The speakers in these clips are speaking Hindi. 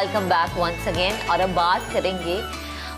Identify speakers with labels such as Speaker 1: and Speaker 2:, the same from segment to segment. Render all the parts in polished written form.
Speaker 1: Welcome back once again. और अब बात करेंगे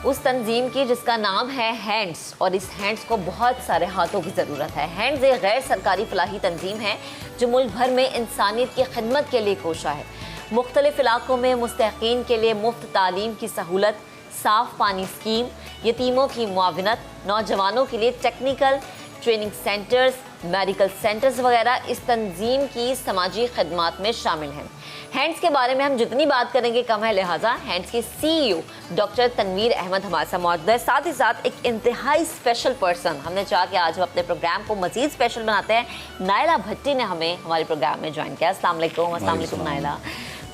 Speaker 1: उस तंजीम की जिसका नाम है हैंड्स, और इस हैंड्स को बहुत सारे हाथों की ज़रूरत है। हैंड्स एक गैर सरकारी फलाही तंजीम है जो मुल्क भर में इंसानियत की खिदमत के लिए कोशा है। मुख्तलिफ इलाकों में मुस्तहिकीन के लिए मुफ्त तालीम की सहूलत, साफ़ पानी स्कीम, यतीमों की मुआवनत, नौजवानों के लिए technical training centres, medical centres वगैरह इस तंजीम की समाजी खदमात में शामिल हैं। हैंड्स के बारे में हम जितनी बात करेंगे कम है, लिहाजा हैंड्स के CEO डॉक्टर तनवीर अहमद हमारे साथ मौजूद है। साथ ही साथ एक इंतहाई स्पेशल पर्सन, हमने चाहा कि आज हम अपने प्रोग्राम को मज़ीद स्पेशल बनाते हैं। नायला भट्टी ने हमें हमारे प्रोग्राम में ज्वाइन किया। अस्सलाम वालेकुम नायला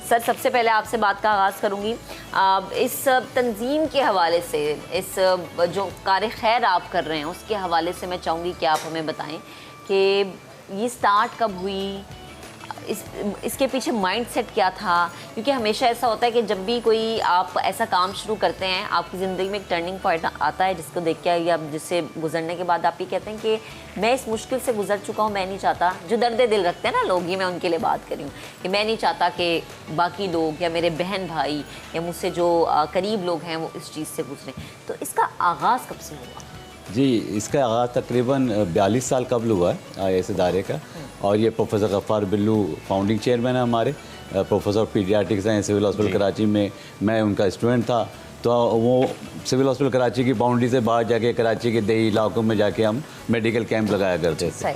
Speaker 1: सर। सबसे पहले आपसे बात का आगाज़ करूँगी। इस तंजीम के हवाले से, इस जो कार खैर आप कर रहे हैं उसके हवाले से मैं चाहूँगी कि आप हमें बताएं कि ये स्टार्ट कब हुई, इसके पीछे माइंडसेट क्या था? क्योंकि हमेशा ऐसा होता है कि जब भी कोई आप ऐसा काम शुरू करते हैं, आपकी ज़िंदगी में एक टर्निंग पॉइंट आता है जिसको देख के या जिससे गुजरने के बाद आप ये कहते हैं कि मैं इस मुश्किल से गुजर चुका हूँ, मैं नहीं चाहता, जो दर्द दिल रखते हैं ना लोग, ये मैं उनके लिए बात कर रही हूँ कि मैं नहीं चाहता कि बाकी लोग या मेरे बहन भाई या मुझसे जो करीब लोग हैं वो इस चीज़ से गुजरें। तो इसका आगाज़ कब से हुआ?
Speaker 2: जी, इसका आगाज़ तकरीबन 42 साल कबल हुआ है इस इदारे का। और ये professor Ghaffar Billu founding chairman है हमारे। प्रोफेसर पीडियाट्रिक्स हैं सिविल हॉस्पिटल कराची में, मैं उनका स्टूडेंट था। तो वो सिविल हॉस्पिटल कराची की बाउंड्री से बाहर जाके कराची के देही इलाकों में जाके हम मेडिकल कैंप लगाया करते थे।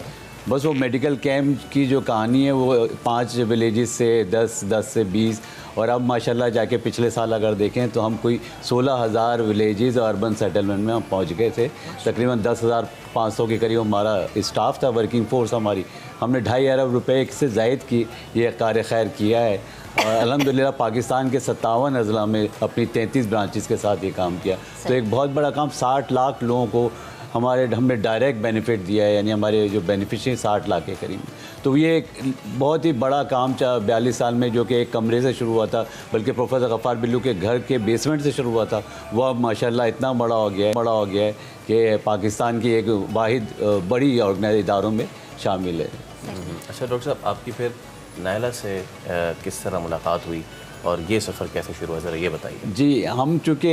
Speaker 2: बस वो मेडिकल कैंप की जो कहानी है वो 5 विलेजेस से 10 से 20, और अब माशाल्लाह जाके पिछले साल अगर देखें तो हम कोई 16,000 विलेजेस अर्बन सेटलमेंट में हम पहुंच गए थे। तकरीबन 10,500 के करीब हमारा स्टाफ था, वर्किंग फोर्स हमारी। हमने 2.5 अरब रुपए से ज़ायद की ये कार खैर किया है। और अल्हम्दुलिल्लाह पाकिस्तान के 57 अज़ला में अपनी 33 ब्रांचेस के साथ ये काम किया। तो एक बहुत बड़ा काम, 60 लाख लोगों को हमने डायरेक्ट बेनिफिट दिया है, यानी हमारे जो बेनिफिशियरी 60 लाख के करीब। तो ये एक बहुत ही बड़ा काम 42 साल में, जो कि एक कमरे से शुरू हुआ था, बल्कि प्रोफेसर गफ़ार बिल्लू के घर के बेसमेंट से शुरू हुआ था, वो अब माशाल्लाह इतना बड़ा हो गया है कि पाकिस्तान की एक वाहिद बड़ी ऑर्गेनाइज इदारों में शामिल है।
Speaker 3: अच्छा डॉक्टर साहब, आपकी फिर नायला से किस तरह मुलाकात हुई और ये सफ़र कैसे शुरू हुआ, ज़रा ये बताइए।
Speaker 2: जी, हम चूँकि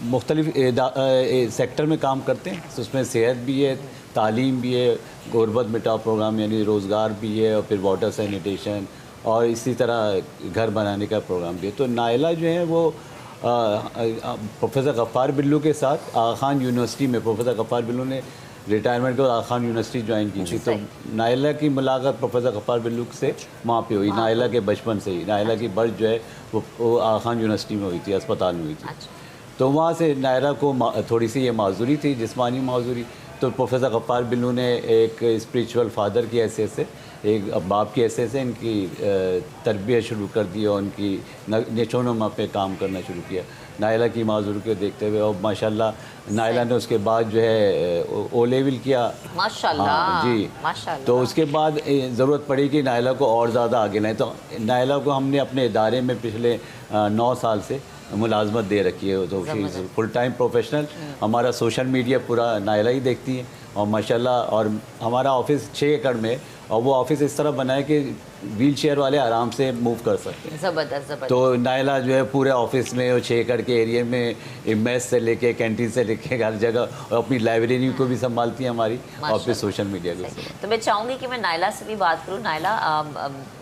Speaker 2: मुख्तलिफ सेक्टर में काम करते हैं, तो उसमें सेहत भी है, तालीम भी है, गुरबत मिटाओ प्रोग्राम यानी रोज़गार भी है, और फिर वाटर सैनिटेशन, और इसी तरह घर बनाने का प्रोग्राम भी है। तो नायला जो है वो प्रोफेसर गफ़ार बिल्लू के साथ आगा खान यूनिवर्सिटी में, प्रोफेसर गफ़ार बिल्लू ने रिटायरमेंट के बाद आगा खान यूनिवर्सिटी ज्वाइन की थी। तो नायला की मुलाकात प्रोफेसर गफ़ार बिल्लू से वहाँ पे हुई। नायला के बचपन से ही, नायला की बर्थ जो है वो आगा खान यूनिवर्सिटी में हुई थी, अस्पताल में हुई थी। तो वहाँ से नायला को थोड़ी सी ये माजूरी थी, जिस्मानी माजूरी। तो प्रोफेसर गफ़ार बिल्लू ने एक स्पिरिचुअल फादर की हैसियत से, एक बाप की हैसियत से इनकी तरबियत शुरू कर दी और उनकी नेचोनमा पे काम करना शुरू किया नायला की माजूरी को देखते हुए। और माशाल्लाह नायला ने उसके बाद जो है ओ लेवल किया,
Speaker 1: माशाल्लाह।
Speaker 2: जी माशाल्लाह। तो उसके बाद ज़रूरत पड़ी कि नायला को और ज़्यादा आगे लाएँ। तो नायला को हमने अपने इदारे में पिछले 9 साल से मुलाजमत दे रखी है। तो फुल टाइम प्रोफेशनल, हमारा सोशल मीडिया पूरा नायला ही देखती है। और माशाल्लाह, और हमारा ऑफिस 6 एकड़ में, और वो ऑफिस इस तरह बना है कि व्हील चेयर वाले आराम से मूव कर सकते हैं।
Speaker 1: ज़बरदस्त।
Speaker 2: तो नायला जो है पूरे ऑफिस में और 6 एकड़ के एरिया में मेस से लेके कैंटीन से लेके हर जगह, और अपनी लाइब्रेरी को भी संभालती है हमारी, और फिर सोशल मीडिया को।
Speaker 1: तो मैं चाहूँगी कि मैं नायला से भी बात करूँ। नायला,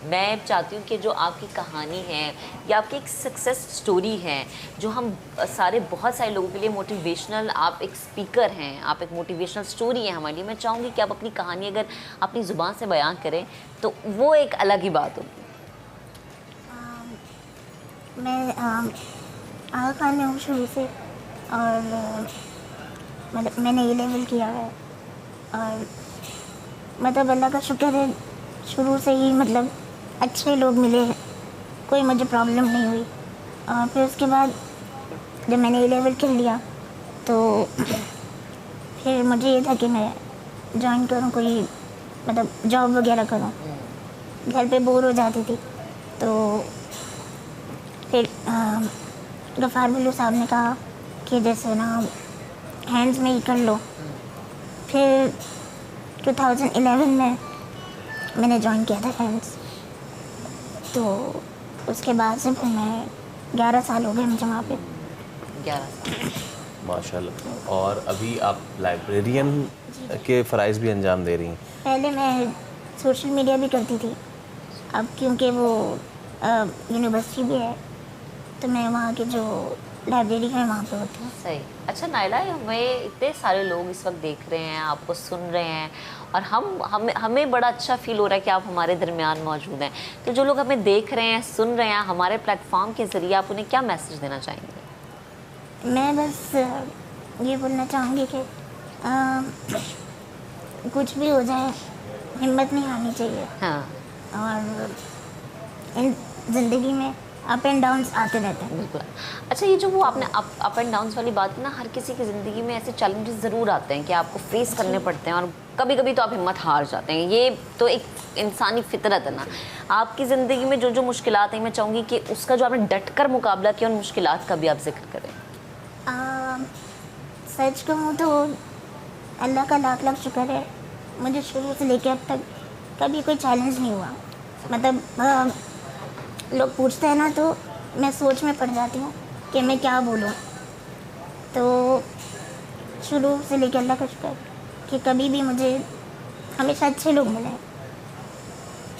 Speaker 1: मैं चाहती हूँ कि जो आपकी कहानी है या आपकी एक सक्सेस स्टोरी है, जो हम सारे बहुत सारे लोगों के लिए मोटिवेशनल, आप एक स्पीकर हैं, आप एक मोटिवेशनल स्टोरी है हमारे लिए। मैं चाहूँगी कि आप अपनी कहानी अगर अपनी ज़ुबान से बयान करें तो वो एक अलग ही बात होगी।
Speaker 4: मैं आगा खान में हूँ शुरू से, और मतलब मैंने ये लेवल किया है, और मतलब अल्लाह का शुक्र है शुरू से ही मतलब अच्छे लोग मिले हैं, कोई मुझे प्रॉब्लम नहीं हुई। और फिर उसके बाद जब मैंने ये लेवल कर लिया तो फिर मुझे ये था कि मैं ज्वाइन करूँ, कोई मतलब जॉब वगैरह करूँ। घर पे बोर हो जाती थी, तो फिर गफ़ार बिल्लू साहब ने कहा कि जैसे ना हैंड्स में ही कर लो। फिर 2011 में मैंने ज्वाइन किया था हैंड्स। तो उसके बाद से फिर मैं 11 साल हो गए मुझे वहाँ पे।
Speaker 1: 11 साल।
Speaker 3: माशाल्लाह। और अभी आप लाइब्रेरियन के फ़राइज़ भी अंजाम दे रही हैं।
Speaker 4: पहले मैं सोशल मीडिया भी करती थी, अब क्योंकि वो यूनिवर्सिटी भी है तो मैं वहाँ के जो लाइब्रेरी है वहाँ पे होती हूँ।
Speaker 1: सही। अच्छा नायला, हमें इतने सारे लोग इस वक्त देख रहे हैं, आपको सुन रहे हैं, और हमें बड़ा अच्छा फील हो रहा है कि आप हमारे दरमियान मौजूद हैं। तो जो लोग हमें देख रहे हैं, सुन रहे हैं, हमारे प्लेटफॉर्म के ज़रिए आप उन्हें क्या मैसेज देना चाहेंगे?
Speaker 4: मैं बस ये बोलना चाहूँगी कि कुछ भी हो जाए हिम्मत नहीं हारनी चाहिए।
Speaker 1: हाँ
Speaker 4: और इन ज़िंदगी में अप एंड डाउन्स आते रहते हैं।
Speaker 1: बिल्कुल। अच्छा, ये जो वो आपने अप एंड डाउन्स वाली बात की ना, हर किसी की ज़िंदगी में ऐसे चैलेंजेस ज़रूर आते हैं कि आपको फेस करने पड़ते हैं, और कभी कभी तो आप हिम्मत हार जाते हैं। ये तो एक इंसानी फितरत है ना। आपकी ज़िंदगी में जो जो मुश्किलात हैं, मैं चाहूँगी कि उसका जो आपने डट कर मुकाबला किया, उन मुश्किलात का भी आप जिक्र करें।
Speaker 4: सच कहूँ तो अल्लाह का लाख लाख शुक्र है, मुझे शुरू से लेकर अब तक कभी कोई चैलेंज नहीं हुआ। मतलब लोग पूछते हैं ना तो मैं सोच में पड़ जाती हूँ कि मैं क्या बोलूँ। तो शुरू से लेकर अल्लाह का शुक्र कि कभी भी मुझे हमेशा अच्छे लोग मिले,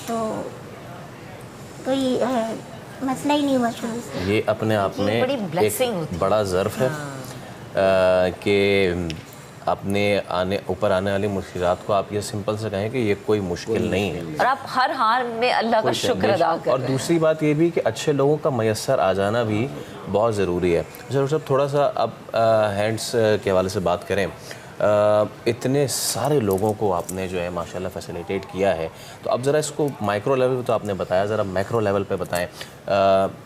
Speaker 4: तो कोई मसला ही नहीं हुआ शुरू से।
Speaker 3: ये अपने आप में
Speaker 1: बड़ी blessing होती
Speaker 3: एक
Speaker 1: है।
Speaker 3: बड़ा ज़र्फ़ है कि अपने ऊपर आने वाली मुश्किलात को आप ये सिंपल से कहें कि ये कोई मुश्किल नहीं है,
Speaker 1: और आप हर हार में अल्लाह का शुक्र अदा कर
Speaker 3: और
Speaker 1: रहे हैं।
Speaker 3: दूसरी बात ये भी कि अच्छे लोगों का मयस्सर आ जाना भी बहुत ज़रूरी है। अच्छा सब थोड़ा सा अब हैंड्स के हवाले से बात करें। इतने सारे लोगों को आपने जो है माशाल्लाह फैसिलिटेट किया है, तो अब ज़रा इसको माइक्रो लेवल पे तो आपने बताया, ज़रा मैक्रो लेवल पे बताएं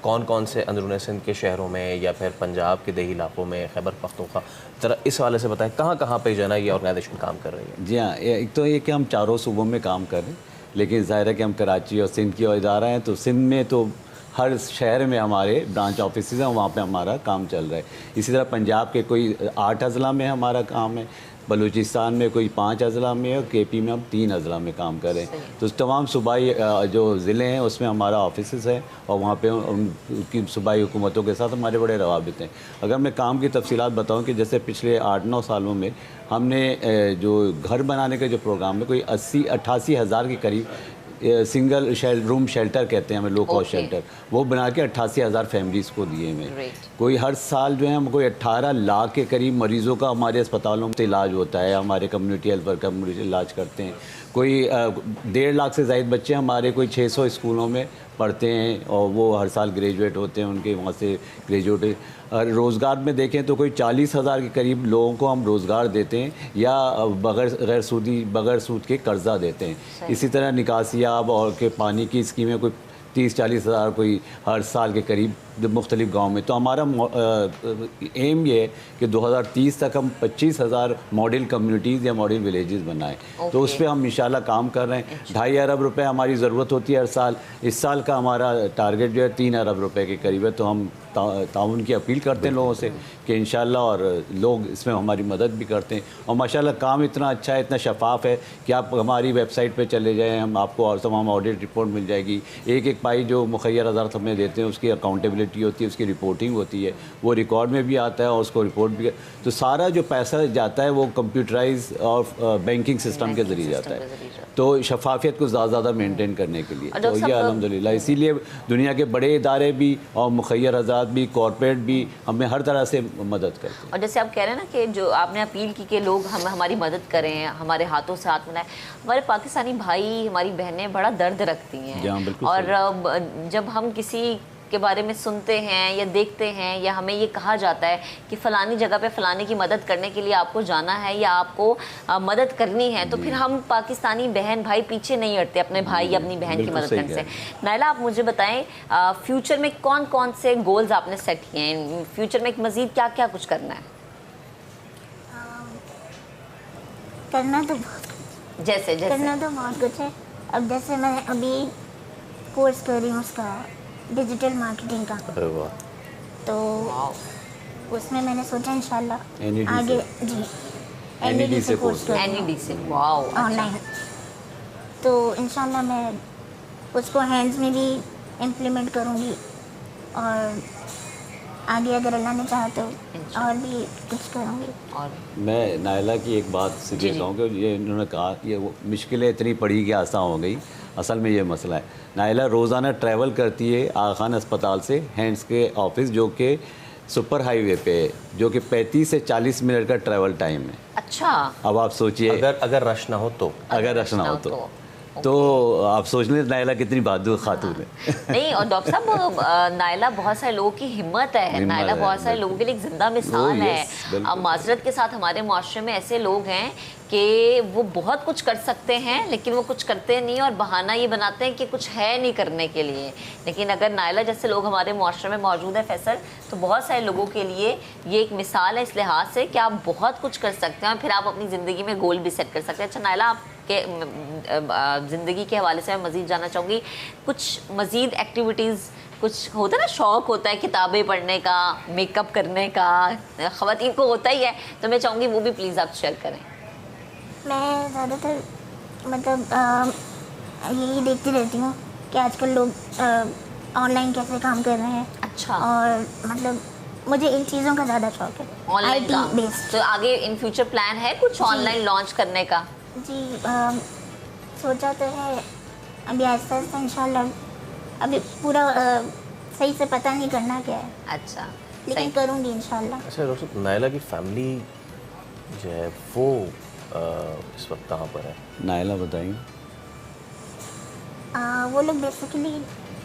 Speaker 3: कौन कौन से अंदरूनी सिंध के शहरों में या फिर पंजाब के देही इलाकों में, खैबर पख्तूनख्वा, ज़रा इस हवाले से बताएं कहाँ कहाँ पे जो है ना ये ऑर्गेनाइजेशन काम कर रही है।
Speaker 2: जी हाँ, एक तो ये कि हम चारों सूबों में काम कर रहे हैं, लेकिन ज़ाहिर है कि हम कराची और सिंध की और इदारा हैं, तो सिंध में तो हर शहर में हमारे ब्रांच ऑफिस हैं, वहाँ पे हमारा काम चल रहा है। इसी तरह पंजाब के कोई 8 अजला में हमारा काम है, बलूचिस्तान में कोई 5 अजला में है, और केपी में हम 3 अजला में काम कर रहे हैं। तो तमाम सूबाई जो ज़िले हैं उसमें हमारा ऑफिस है, और वहाँ पे उनकी सूबाई हुकूमतों के साथ हमारे बड़े रवाबित हैं। अगर मैं काम की तफसीलात बताऊँ कि जैसे पिछले 8-9 सालों में हमने जो घर बनाने का जो प्रोग्राम है, कोई 80-88 हज़ार के करीब सिंगल रूम शेल्टर कहते हैं हमें, लो कॉस्ट शेल्टर, वो बना के 88,000 फैमिलीज़ को दिए हुए। कोई हर साल जो है हम कोई 18 लाख के करीब मरीज़ों का हमारे अस्पतालों में इलाज होता है, हमारे कम्युनिटी हेल्थ वर्कर मरीज इलाज करते हैं। कोई 1.5 लाख से ज़ायद बच्चे हमारे कोई 600 स्कूलों में पढ़ते हैं, और वो हर साल ग्रेजुएट होते हैं, उनके वहाँ से ग्रेजुएट। रोज़गार में देखें तो कोई 40,000 के करीब लोगों को हम रोज़गार देते हैं, या बगैर सूद के कर्जा देते हैं। इसी तरह निकासियाब और के पानी की स्कीमें कोई 30-40 हज़ार कोई हर साल के करीब मुख्तलिफ गाँव में। तो हमारा एम ये है कि 2030 तक हम 25,000 मॉडल कम्युनिटीज़ या मॉडल विलेजेस बनाएं। तो उस पर हम इंशाल्लाह काम कर रहे हैं। 2.5 अरब रुपए हमारी ज़रूरत होती है हर साल। इस साल का हमारा टारगेट जो है 3 अरब रुपए के करीब है। तो हम ताउन की अपील करते हैं लोगों से कि इंशाल्लाह, और लोग इसमें हमारी मदद भी करते हैं। और माशाल्लाह काम इतना अच्छा है, इतना शफाफ है कि आप हमारी वेबसाइट पे चले जाएं, हम आपको और तमाम ऑडिट रिपोर्ट मिल जाएगी। एक एक पाई जो मुखैर हज़ार हमें देते हैं उसकी अकाउंटेबिलिटी होती है, उसकी रिपोर्टिंग होती है, वो रिकॉर्ड में भी आता है और उसको रिपोर्ट भी। तो सारा जो पैसा जाता है वो कंप्यूटराइज और बैंकिंग सिस्टम के ज़रिए जाता है। तो शफाफियत को ज़्यादा मेंटेन करने के लिए तो ये अल्हम्दुलिल्लाह, इसीलिए दुनिया के बड़े इदारे भी और मुखैर हज़रात भी, कॉरपोरेट भी हमें हर तरह से मदद करते हैं।
Speaker 1: और जैसे आप कह रहे हैं ना कि जो आपने अपील की कि लोग हमारी मदद करें, हमारे हाथों से हाथ मिलाएं। हमारे पाकिस्तानी भाई, हमारी बहनें बड़ा दर्द रखती हैं, और जब हम किसी के बारे में सुनते हैं या देखते हैं, या हमें ये कहा जाता है कि फ़लानी जगह पे फ़लाने की मदद करने के लिए आपको जाना है या आपको मदद करनी है, तो फिर हम पाकिस्तानी बहन भाई पीछे नहीं हटते अपने भाई या अपनी बहन की मदद करने से। नायला, आप मुझे बताएं फ्यूचर में कौन कौन से गोल्स आपने सेट किए हैं? फ्यूचर में मज़ीद क्या क्या कुछ करना है?
Speaker 4: करना तो बहुत कुछ है। अब जैसे मैं अभी कोर्स कर रही हूँ उसका, डिजिटल मार्केटिंग का। तो उसमें मैंने सोचा इंशाल्लाह आगे जी NED से कोर्स कर
Speaker 1: NED से, वाओ,
Speaker 4: ऑनलाइन। तो इंशाल्लाह मैं उसको हैंड्स में भी इम्प्लीमेंट करूँगी और आगे अगर अल्लाह ने चाहा तो और भी कुछ करूँगी।
Speaker 1: और
Speaker 2: मैं नायला की एक बात से
Speaker 1: जी,
Speaker 2: कहता हूँ कि ये इन्होंने कहा ये वो मुश्किलें इतनी पड़ी कि आसान हो गई। असल में ये मसला है, नायला रोज़ाना ट्रैवल करती है आगा खान अस्पताल से हैंड्स के ऑफिस, जो कि सुपर हाईवे पे है, जो कि 35 से 40 मिनट का ट्रैवल टाइम है।
Speaker 1: अच्छा,
Speaker 2: अब आप सोचिए
Speaker 3: अगर रश ना हो तो
Speaker 2: अगर रश ना हो तो आप सोच लें नायला कितनी बहादुर खातून है।
Speaker 1: नहीं, और डॉक्टर साहब नायला बहुत सारे लोगों की हिम्मत है, नायला
Speaker 2: है,
Speaker 1: बहुत सारे लोगों के लिए एक जिंदा मिसाल है।
Speaker 2: बिल्कुल।
Speaker 1: अब माजरत के साथ हमारे माशरे में ऐसे लोग हैं कि वो बहुत कुछ कर सकते हैं लेकिन वो कुछ करते नहीं और बहाना ये बनाते हैं कि कुछ है नहीं करने के लिए। लेकिन अगर नायला जैसे लोग हमारे माशरे में मौजूद है फैसल, तो बहुत सारे लोगों के लिए ये एक मिसाल है इस लिहाज से कि आप बहुत कुछ कर सकते हैं और फिर आप अपनी ज़िंदगी में गोल भी सेट कर सकते हैं। अच्छा नायला, आपके ज़िंदगी के हवाले से मैं मज़ीद जानना चाहूँगी, कुछ मज़ीद एक्टिविटीज़, कुछ होता है ना, शौक़ होता है किताबें पढ़ने का, मेकअप करने का, ख़वातीन को होता ही है, तो मैं चाहूँगी वो भी प्लीज़ आप शेयर करें।
Speaker 4: मैं ज़्यादातर मतलब यही देखती रहती हूँ कि आजकल लोग ऑनलाइन कैसे काम कर रहे हैं।
Speaker 1: अच्छा,
Speaker 4: और मतलब मुझे इन चीज़ों का ज़्यादा शौक है,
Speaker 1: ऑनलाइन
Speaker 4: IT
Speaker 1: का।
Speaker 4: बेस्ड।
Speaker 1: तो आगे इन फ्यूचर प्लान है कुछ ऑनलाइन लॉन्च करने का?
Speaker 4: जी सोचा तो है, अभी आहिस्ता आहिस्ता इंशाल्लाह, अभी पूरा सही से पता नहीं करना क्या है,
Speaker 1: अच्छा,
Speaker 4: लेकिन
Speaker 1: सही।
Speaker 4: करूँगी इंशाल्लाह।
Speaker 3: अच्छा डॉक्टर साहब, नायला की फैमिली जो है वो इस वक्त कहाँ पर है?
Speaker 2: नायला बताएंगे।
Speaker 4: वो लोग बेसिकली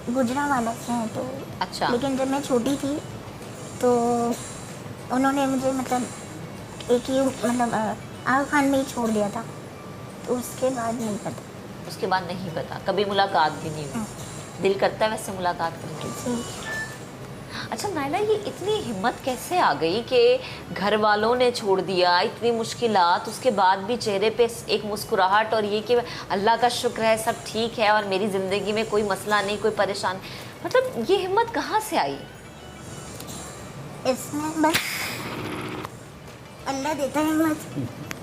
Speaker 4: गुजरांवाला से हैं, तो
Speaker 1: अच्छा।
Speaker 4: लेकिन जब मैं छोटी थी तो उन्होंने मुझे मतलब एक ही मतलब आगा खान में ही छोड़ दिया था, तो उसके बाद नहीं पता।
Speaker 1: उसके बाद नहीं पता, कभी मुलाकात भी नहीं हुई। दिल करता है वैसे मुलाकात करने की।
Speaker 4: जी।
Speaker 1: अच्छा नायला, ये इतनी हिम्मत कैसे आ गई कि घर वालों ने छोड़ दिया, इतनी मुश्किलात, उसके बाद भी चेहरे पे एक मुस्कुराहट और ये कि अल्लाह का शुक्र है सब ठीक है और मेरी ज़िंदगी में कोई मसला नहीं, कोई परेशान, मतलब ये हिम्मत कहाँ से आई?
Speaker 4: इसमें बस अल्लाह देता है हिम्मत,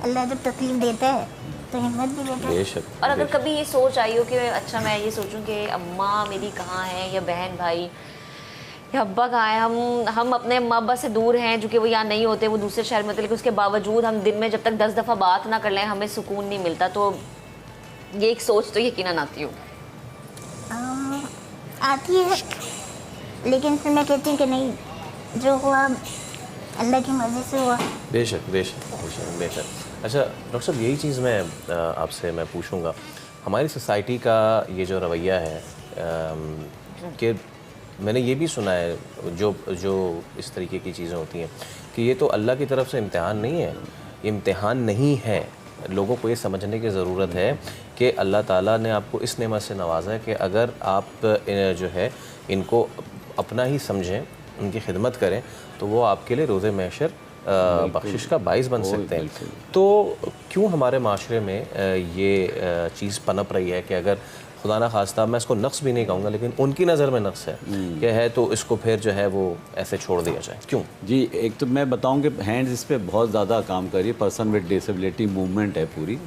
Speaker 4: अल्लाह जब तकलीफ देता है तो हिम्मत भी देता है।
Speaker 3: बेशक।
Speaker 1: और अगर कभी ये सोच आई हो कि अच्छा मैं ये सोचूं कि अम्मा मेरी कहाँ है, या बहन भाई या अब्बा कहाँ है, हम अपने अम्मा अब्बा से दूर हैं, जो कि वो यहाँ नहीं होते, वो दूसरे शहर में होते, लेकिन उसके बावजूद हम दिन में जब तक 10 दफ़ा बात ना कर लें हमें सुकून नहीं मिलता, तो ये एक सोच तो यकीनन आती हो?
Speaker 4: आती है, लेकिन फिर मैं कहती हूँ कि नहीं, जो हुआ अल्लाह की मर्ज़ी से हुआ।
Speaker 3: बेशक बेशक बेशक बेशक। अच्छा डॉक्टर साहब, यही चीज़ मैं आपसे मैं पूछूंगा, हमारी सोसाइटी का ये जो रवैया है कि मैंने ये भी सुना है जो इस तरीके की चीज़ें होती हैं कि ये तो अल्लाह की तरफ से इम्तिहान नहीं है, इम्तिहान नहीं है। लोगों को ये समझने की ज़रूरत है कि अल्लाह ताला ने आपको इस नेमत से नवाजा है कि अगर आप जो है इनको अपना ही समझें, उनकी खिदमत करें, तो वो आपके लिए रोज़े महशर बख्शिश का बाइस बन सकते हैं। तो क्यों हमारे माशरे में ये चीज़ पनप रही है कि अगर खुदा ना खास्ता, मैं इसको नक्स भी नहीं कहूँगा, लेकिन उनकी नज़र में नक्स है क्या है, तो इसको फिर जो है वो ऐसे छोड़ दिया जाए, क्यों?
Speaker 2: जी, एक तो मैं बताऊं कि हैंड्स इस पे बहुत ज़्यादा काम कर रही है, पर्सन विद डिसेबिलिटी मूवमेंट है पूरी,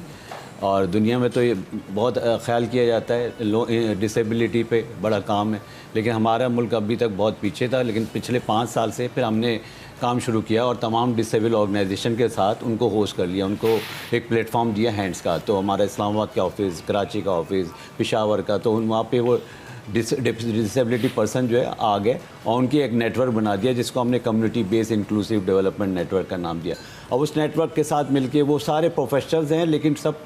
Speaker 2: और दुनिया में तो ये बहुत ख्याल किया जाता है डिसेबिलिटी पे बड़ा काम है, लेकिन हमारा मुल्क अभी तक बहुत पीछे था। लेकिन पिछले 5 साल से फिर हमने काम शुरू किया और तमाम डिसेबल ऑर्गेनाइजेशन के साथ उनको होस्ट कर लिया, उनको एक प्लेटफॉर्म दिया हैंड्स का। तो हमारा इस्लामाबाद का ऑफिस, कराची का ऑफिस, पेशावर का, तो वहाँ पे वो डिसेबिलिटी पर्सन जो है आ गए और उनकी एक नेटवर्क बना दिया जिसको हमने community based inclusive development network का नाम दिया। और उस नेटवर्क के साथ मिलके वो सारे प्रोफेशनल्स हैं लेकिन सब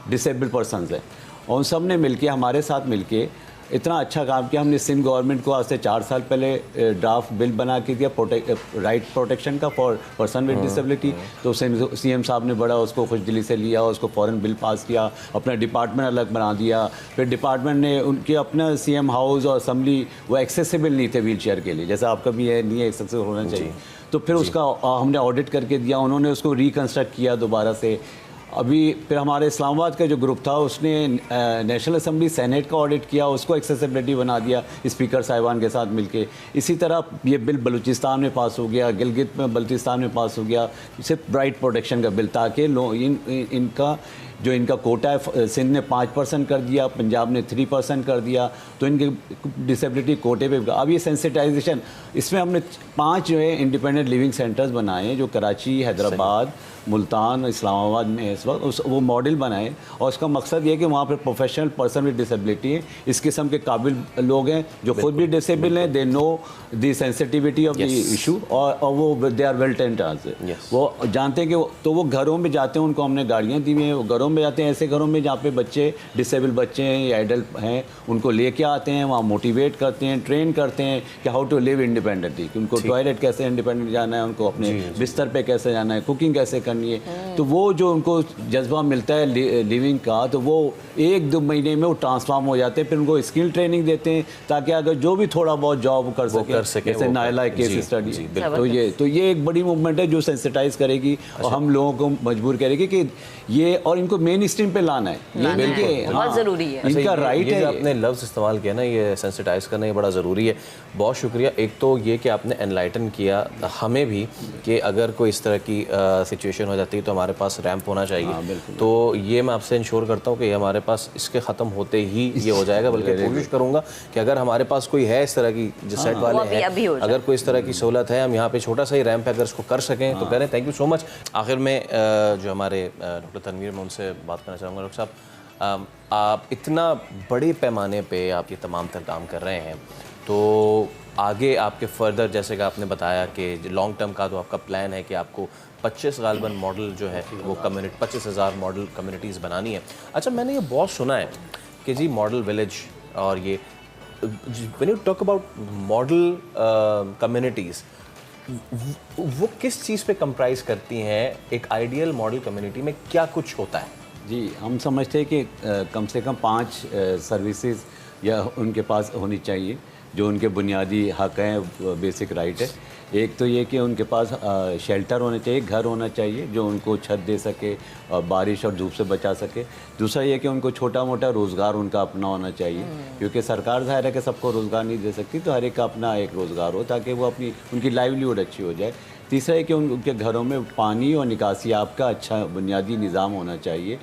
Speaker 2: डिसेबल पर्सनस हैं, और उन सब ने मिलके हमारे साथ मिलके इतना अच्छा काम किया। हमने सिंध गवर्नमेंट को आज से 4 साल पहले ड्राफ्ट बिल बना के दिया राइट प्रोटेक्शन का फॉर पर्सन विद डिसेबिलिटी, तो CM साहब ने बड़ा उसको खुशदिली से लिया, उसको फ़ौरन बिल पास किया, अपना डिपार्टमेंट अलग बना दिया। फिर डिपार्टमेंट ने उनके अपना CM हाउस और असम्बली वो एक्सेसिबल नहीं थे व्हील चेयर के लिए, जैसा आपका भी है नहीं है, एक्सेसिबल होना चाहिए। तो फिर उसका हमने ऑडिट करके दिया, उन्होंने उसको रिकन्स्ट्रक्ट किया दोबारा से। अभी फिर हमारे इस्लामाबाद का जो ग्रुप था उसने नेशनल असम्बली सेनेट का ऑडिट किया, उसको एक्सेसिबिलिटी बना दिया स्पीकर साहिबान के साथ मिलके। इसी तरह ये बिल बलूचिस्तान में पास हो गया, गिलगित में बल्तिस्तान में पास हो गया, सिर्फ राइट प्रोटेक्शन का बिल, ताकि इनका जो इनका कोटा है, सिंध ने 5% कर दिया, पंजाब ने 3% कर दिया, तो इनके डिसेबिलिटी कोटे पे। अब ये सेंसिटाइजेशन, इसमें हमने 5 जो है इंडिपेंडेंट लिविंग सेंटर्स बनाए हैं, जो कराची, हैदराबाद, मुल्तान, इस्लामाबाद में इस वक्त वो मॉडल बनाए, और उसका मकसद ये है कि वहाँ पर प्रोफेशनल पर्सन विद डिसेबिलिटी है, इस किस्म के काबिल लोग हैं जो खुद भी डिसेबल हैं, they know the sensitivity of the issue, और वो they are well trained answer, वो जानते हैं कि तो वो घरों में जाते हैं, उनको हमने गाड़ियाँ दी हुई हैं, वो घरों में जाते हैं, ऐसे घरों में जहाँ पे बच्चे डिसेबल बच्चे हैं या एडल्ट हैं, उनको लेके आते हैं, वहाँ मोटिवेट करते हैं, ट्रेन करते हैं कि हाउ टू लिव इंडिपेंडेंटली, कि उनको टॉयलेट कैसे इंडिपेंडेंट जाना है, उनको अपने बिस्तर पे कैसे जाना है, कुकिंग कैसे करनी है। तो वो जो उनको जज्बा मिलता है लिविंग का, तो वो 1-2 महीने में वो ट्रांसफॉर्म हो जाते हैं। फिर उनको स्किल ट्रेनिंग देते हैं ताकि अगर जो भी थोड़ा बहुत जॉब कर सके, जैसे नायला केस स्टडी। तो ये एक बड़ी मूवमेंट है जो सेंसिटाइज करेगी और हम लोगों को मजबूर करेगी कि ये, और इनको मेन स्ट्रीम पे लाना है, ये
Speaker 1: बहुत ज़रूरी है,
Speaker 2: इनका राइट है।
Speaker 3: आपने लफ्ज़ इस्तेमाल किया ना, ये सेंसिटाइज करना, ये बड़ा ज़रूरी है। बहुत शुक्रिया। एक तो ये कि आपने एनलाइटन किया हमें भी कि अगर कोई इस तरह की सिचुएशन हो जाती है तो हमारे पास रैंप होना चाहिए। तो ये मैं आपसे इंश्योर करता हूँ कि हमारे पास इसके ख़त्म होते ही ये हो जाएगा, बल्कि कोशिश करूँगा कि अगर हमारे पास कोई है इस तरह की, जो सेट वाले हैं, अगर कोई इस तरह की सहूलत है, हम यहाँ पे छोटा सा ही रैंप है, अगर इसको कर सकें तो करें। Thank you so much. आखिर में जो हमारे डॉक्टर तनवीर, मैं उनसे बात करना चाहूँगा। डॉक्टर साहब, आप इतना बड़े पैमाने पे आप ये तमाम तर काम कर रहे हैं, तो आगे आपके फर्दर, जैसे कि आपने बताया कि लॉन्ग टर्म का तो आपका प्लान है कि आपको 25 गालबन मॉडल जो है वो कम्युनिटी 25,000 मॉडल कम्युनिटीज़ बनानी है। अच्छा, मैंने ये बहुत सुना है कि जी मॉडल विलेज, और ये when you talk about model communities, वो किस चीज़ पे कंप्राइज करती हैं? एक आइडियल मॉडल कम्युनिटी में क्या कुछ होता है?
Speaker 2: जी, हम समझते हैं कि कम से कम 5 सर्विसेज या उनके पास होनी चाहिए जो उनके बुनियादी हक़ हैं, बेसिक राइट है। एक तो ये कि उनके पास शेल्टर होना चाहिए, घर होना चाहिए जो उनको छत दे सके और बारिश और धूप से बचा सके। दूसरा ये कि उनको छोटा मोटा रोज़गार उनका अपना होना चाहिए, क्योंकि सरकार ज़ाहिर है कि सबको रोज़गार नहीं दे सकती, तो हर एक का अपना एक रोज़गार हो ताकि वो अपनी उनकी लाइवलीहुड अच्छी हो जाए। तीसरा है कि उनके घरों में पानी और निकासी आपका अच्छा बुनियादी निज़ाम होना चाहिए।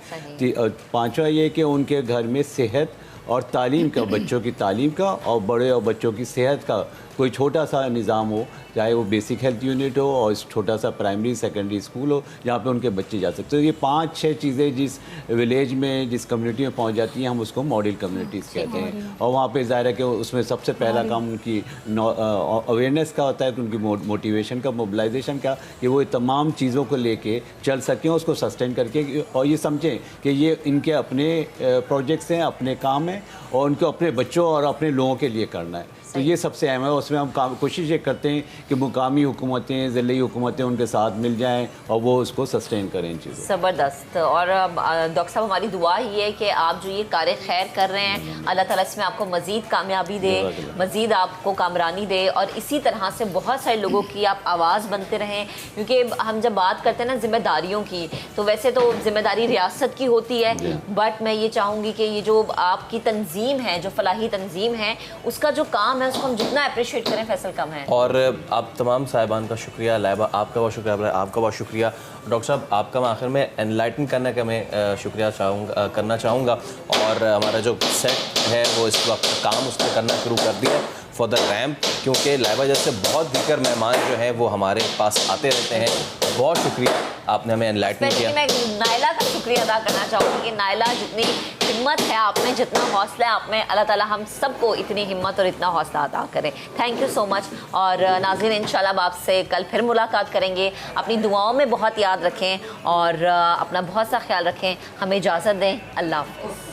Speaker 2: पाँचवा ये कि उनके घर में सेहत और तालीम का, बच्चों की तालीम का और बड़े और बच्चों की सेहत का कोई छोटा सा निज़ाम हो, चाहे वो बेसिक हेल्थ यूनिट हो और छोटा सा प्राइमरी सेकेंडरी स्कूल हो जहाँ पे उनके बच्चे जा सकते हैं। तो ये 5-6 चीज़ें जिस विलेज में, जिस कम्युनिटी में पहुँच जाती हैं, हम उसको मॉडल कम्युनिटीज़ कहते हैं। और वहाँ पे ज़ाहिर है कि उसमें सबसे पहला काम उनकी अवेयरनेस का होता है, कि उनकी मोटिवेशन का, मोबिलाइजेशन का, कि वो तमाम चीज़ों को लेके चल सकें, उसको सस्टेन करके, और ये समझें कि ये इनके अपने प्रोजेक्ट्स हैं, अपने काम हैं, और उनको अपने बच्चों और अपने लोगों के लिए करना है। तो ये सबसे अहम है। उसमें हम कोशिश ये करते हैं कि मुकामी हुकूमतें, ज़िले हुकूमतें उनके साथ मिल जाएं और वो उसको सस्टेन करें इन चीज़ों।
Speaker 1: ज़बरदस्त। और डॉक्टर साहब, हमारी दुआ ही है कि आप जो ये कार्य खैर कर रहे हैं, अल्लाह ताला इसमें आपको मज़ीद कामयाबी दे, मज़ीद आपको कामरानी दे, और इसी तरह से बहुत सारे लोगों की आप आवाज़ बनते रहें। क्योंकि हम जब बात करते हैं ना ज़िम्मेदारियों की, तो वैसे तो ज़िम्मेदारी रियासत की होती है, बट मैं ये चाहूँगी कि ये जो आपकी तंजीम है, जो फलाही तंजीम है, उसका जो काम उसको हम जितना अप्रिशिएट करें फैसल कम है। और
Speaker 3: आप तमाम साहिबान का शुक्रिया, लाइबा आपका बहुत शुक्रिया, आपका बहुत शुक्रिया। डॉक्टर साहब, आपका मैं आखिर में एनलाइटन करने का मैं शुक्रिया करना चाहूँगा। और हमारा जो सेट है वो इस वक्त काम उस पर करना शुरू कर दिया है फॉर द रैम्प, क्योंकि लाइबा जैसे बहुत दीगर मेहमान जो हैं वो हमारे पास आते रहते हैं। बहुत शुक्रिया, आपने हमें एनलाइटन किया।
Speaker 1: मैं नायला का शुक्रिया अदा करना चाहूँगी कि नायला, जितनी हिम्मत है आप में, जितना हौसला है आप में, अल्लाह ताला हम सबको इतनी हिम्मत और इतना हौसला अदा करें। Thank you so much. और नाज़रीन, इंशाल्लाह आपसे कल फिर मुलाकात करेंगे। अपनी दुआओं में बहुत याद रखें और अपना बहुत सा ख्याल रखें। हमें इजाज़त दें। अल्लाह हाफ़िज़।